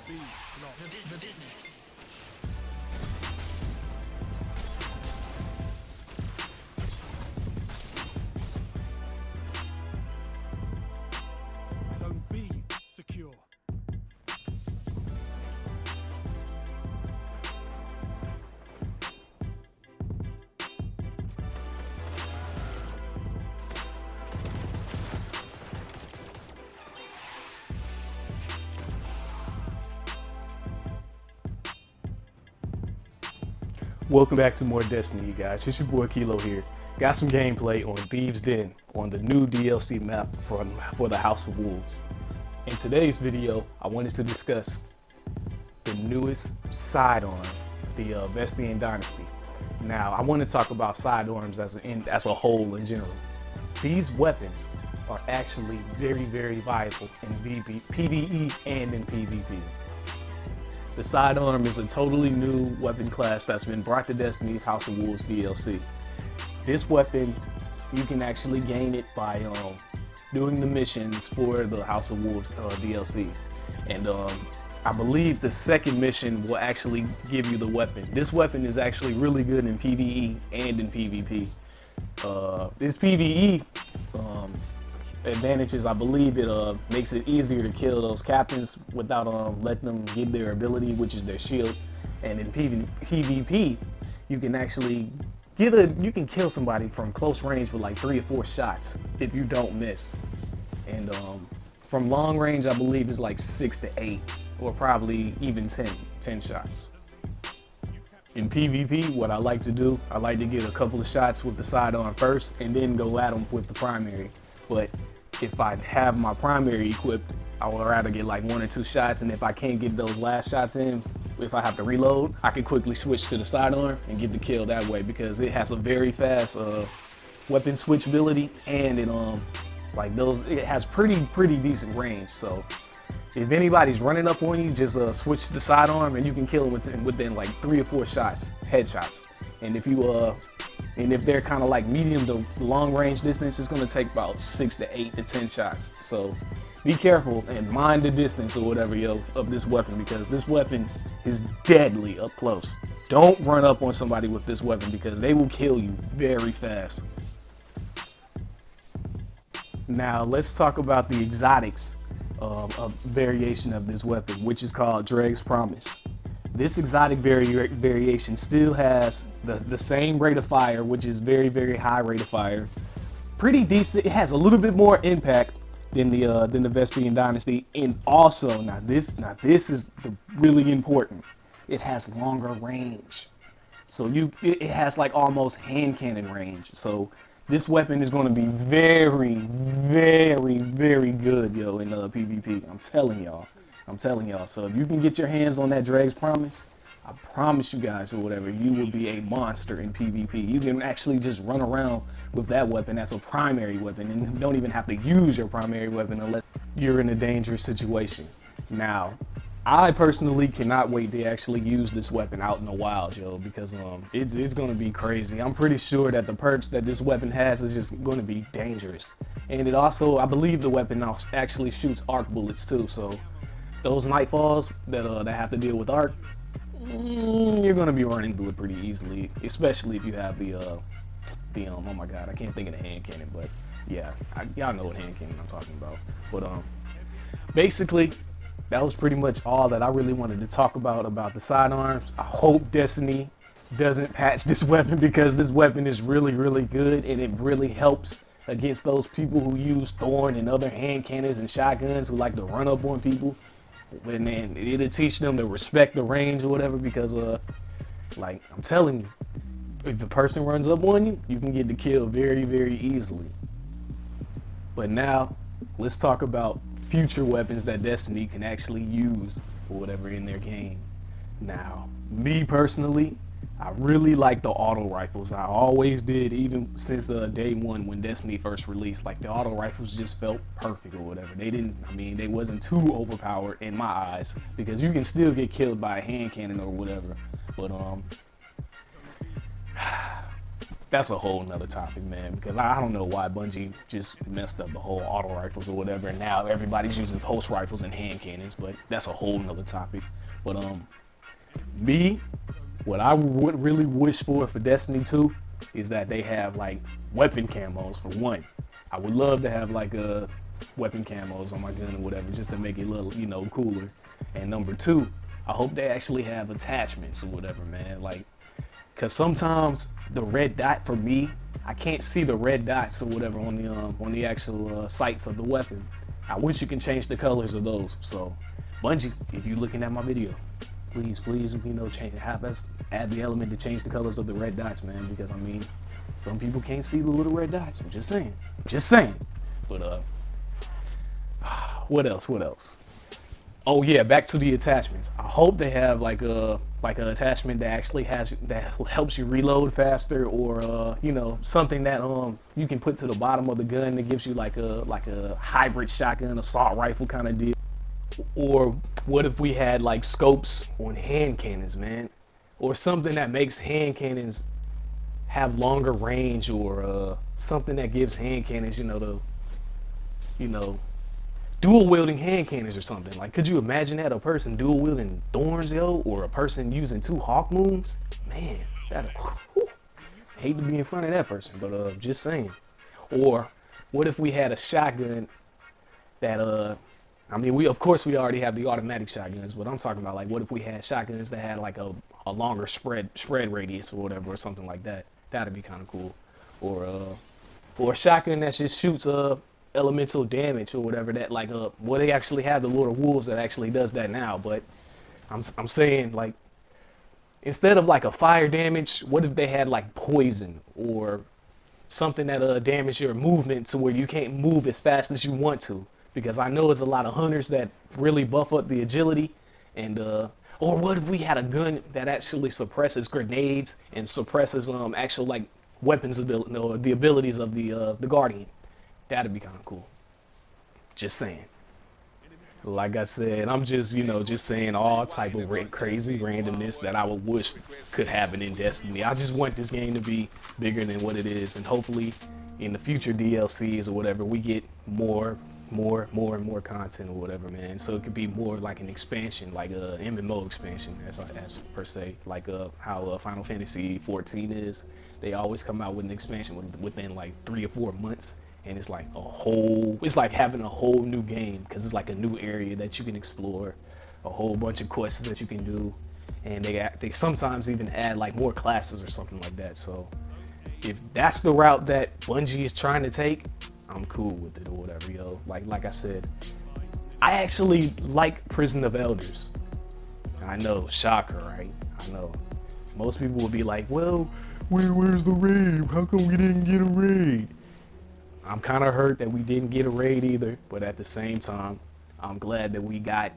The business. Zone B secure. Welcome back to more Destiny, you guys. It's your boy Kilo here. Got some gameplay on Thieves' Den on the new DLC map for the House of Wolves. In today's video, I wanted to discuss the newest sidearm, the Vestian Dynasty. Now, I want to talk about sidearms as a whole in general. These weapons are actually very, very viable in PvE and in PvP. The sidearm is a totally new weapon class that's been brought to Destiny's House of Wolves DLC. This weapon, you can actually gain it by doing the missions for the House of Wolves DLC. And I believe the second mission will actually give you the weapon. This weapon is actually really good in PvE and in PvP. This PvE advantages, I believe it makes it easier to kill those captains without letting them get their ability, which is their shield. And in PvP, you can actually you can kill somebody from close range with like 3 or 4 shots if you don't miss. And from long range, I believe it's like 6 to 8 or probably even 10 shots. In PvP, what I like to do, I like to get a couple of shots with the sidearm first and then go at them with the primary. But if I have my primary equipped, I would rather get like 1 or 2 shots, and if I can't get those last shots in, if I have to reload, I can quickly switch to the sidearm and get the kill that way, because it has a very fast weapon switchability, and it has pretty decent range. So if anybody's running up on you, just switch to the sidearm and you can kill them within like 3 or 4 shots, headshots. And if they're kind of like medium to long range distance, it's going to take about 6 to 8 to 10 shots. So be careful and mind the distance or whatever, of this weapon, because this weapon is deadly up close. Don't run up on somebody with this weapon because they will kill you very fast. Now let's talk about the exotics of a variation of this weapon, which is called Dreg's Promise. This exotic variation still has the same rate of fire, which is very high rate of fire. Pretty decent. It has a little bit more impact than the Vestian Dynasty, and also now this is really important. It has longer range, so it has like almost hand cannon range. So this weapon is going to be very good, in PvP. I'm telling y'all. So if you can get your hands on that Dreg's Promise, I promise you guys, or whatever, you will be a monster in PvP. You can actually just run around with that weapon as a primary weapon, and you don't even have to use your primary weapon unless you're in a dangerous situation. Now, I personally cannot wait to actually use this weapon out in the wild, because it's going to be crazy. I'm pretty sure that the perks that this weapon has is just going to be dangerous. And it also, I believe the weapon actually shoots arc bullets too, so those nightfalls that have to deal with arc, you're gonna be running through it pretty easily, especially if you have the oh my god, I can't think of the hand cannon, but yeah, y'all know what hand cannon I'm talking about. But basically, that was pretty much all that I really wanted to talk about the sidearms. I hope Destiny doesn't patch this weapon, because this weapon is really good, and it really helps against those people who use Thorn and other hand cannons and shotguns who like to run up on people. And then it'll teach them to respect the range or whatever, because like I'm telling you, if the person runs up on you, you can get the kill very easily. But now let's talk about future weapons that Destiny can actually use or whatever in their game. Now, me personally, I really like the auto rifles. I always did, even since day one when Destiny first released. Like, the auto rifles just felt perfect or whatever. They wasn't too overpowered in my eyes, because you can still get killed by a hand cannon or whatever. But that's a whole nother topic, man, because I don't know why Bungie just messed up the whole auto rifles or whatever, and now everybody's using pulse rifles and hand cannons, but that's a whole nother topic. But me, what I would really wish for Destiny 2 is that they have like weapon camos for one. I would love to have like weapon camos on my gun or whatever, just to make it a little, you know, cooler. And number two, I hope they actually have attachments or whatever, man. Like, cause sometimes the red dot for me, I can't see the red dots or whatever on the actual sights of the weapon. I wish you can change the colors of those. So, Bungie, if you're looking at my video, please, you know, have us add the element to change the colors of the red dots, man. Because I mean, some people can't see the little red dots. I'm just saying. But what else? Oh yeah, back to the attachments. I hope they have like an attachment that actually helps you reload faster, or you know, something that you can put to the bottom of the gun that gives you like a hybrid shotgun assault rifle kind of deal. Or what if we had like scopes on hand cannons, man, or something that makes hand cannons have longer range, or something that gives hand cannons, dual wielding hand cannons or something. Like, could you imagine that, a person dual wielding thorns, yo, or a person using 2 hawk moons? Man, hate to be in front of that person, but just saying. Or what if we had a shotgun that I mean, we already have the automatic shotguns, but I'm talking about like, what if we had shotguns that had like a longer spread radius or whatever, or something like that. That'd be kind of cool. Or a shotgun that just shoots elemental damage or whatever, that like well, they actually have the Lord of Wolves that actually does that now, but I'm saying, like, instead of like a fire damage, what if they had like poison or something that damage your movement to where you can't move as fast as you want to? Because I know there's a lot of hunters that really buff up the agility, and or what if we had a gun that actually suppresses grenades and suppresses actual like weapons ability, the abilities of the Guardian? That'd be kind of cool. Just saying. Like I said, I'm just saying all type of crazy randomness that I would wish could happen in Destiny. I just want this game to be bigger than what it is, and hopefully in the future DLCs or whatever, we get more and more content or whatever, man. So it could be more like an expansion, like a MMO expansion, as per se, like how Final Fantasy 14 is. They always come out with an expansion within like 3 or 4 months, and it's like it's like having a whole new game, because it's like a new area that you can explore, a whole bunch of quests that you can do, and they sometimes even add like more classes or something like that. So if that's the route that Bungie is trying to take, I'm cool with it or whatever, yo. Like I said, I actually like Prison of Elders. I know, shocker, right? I know. Most people will be like, well, where's the raid? How come we didn't get a raid? I'm kind of hurt that we didn't get a raid either, but at the same time, I'm glad that we got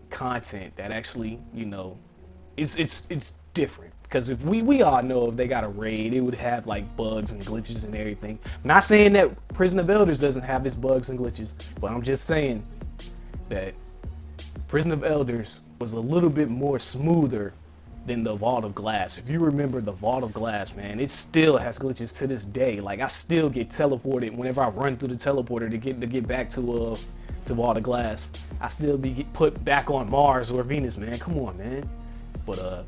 content that actually, it's different. Because if we all know if they got a raid, it would have like bugs and glitches and everything. I'm not saying that Prison of Elders doesn't have its bugs and glitches, but I'm just saying that Prison of Elders was a little bit more smoother than the Vault of Glass. If you remember the Vault of Glass, man, it still has glitches to this day. Like, I still get teleported whenever I run through the teleporter to get back to Vault of Glass. I still get put back on Mars or Venus, man. Come on, man. But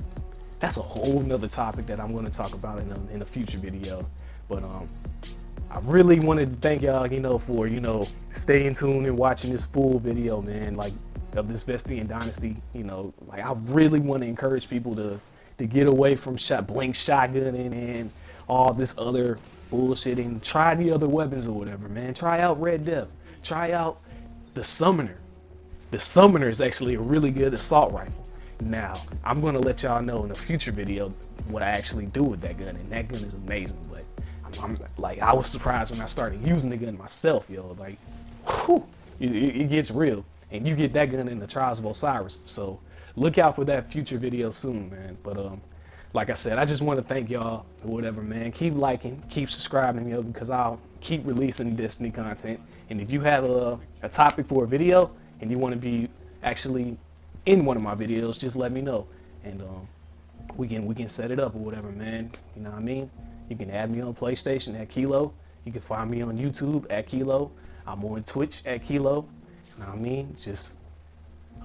that's a whole nother topic that I'm going to talk about in a future video. But I really wanted to thank y'all, for staying tuned and watching this full video, man. Like, of this Vestian Dynasty, like, I really want to encourage people to get away from blank shotgunning and all this other bullshit and try the other weapons or whatever, man. Try out Red Death. Try out the Summoner. The Summoner is actually a really good assault rifle. Now, I'm going to let y'all know in a future video what I actually do with that gun, and that gun is amazing. But I'm like, I was surprised when I started using the gun myself, yo. Like, whew, it gets real. And you get that gun in the Trials of Osiris. So look out for that future video soon, man. But like I said, I just want to thank y'all or whatever, man. Keep liking, keep subscribing, yo, because I'll keep releasing Destiny content. And if you have a topic for a video and you want to be actually in one of my videos, just let me know, and we can set it up or whatever, man. You know what I mean? You can add me on PlayStation at Kilo. You can find me on YouTube at Kilo. I'm on Twitch at Kilo. You know what I mean? Just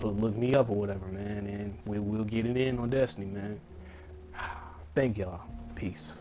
look me up or whatever, man, and we'll get it in on Destiny, man. Thank y'all. Peace.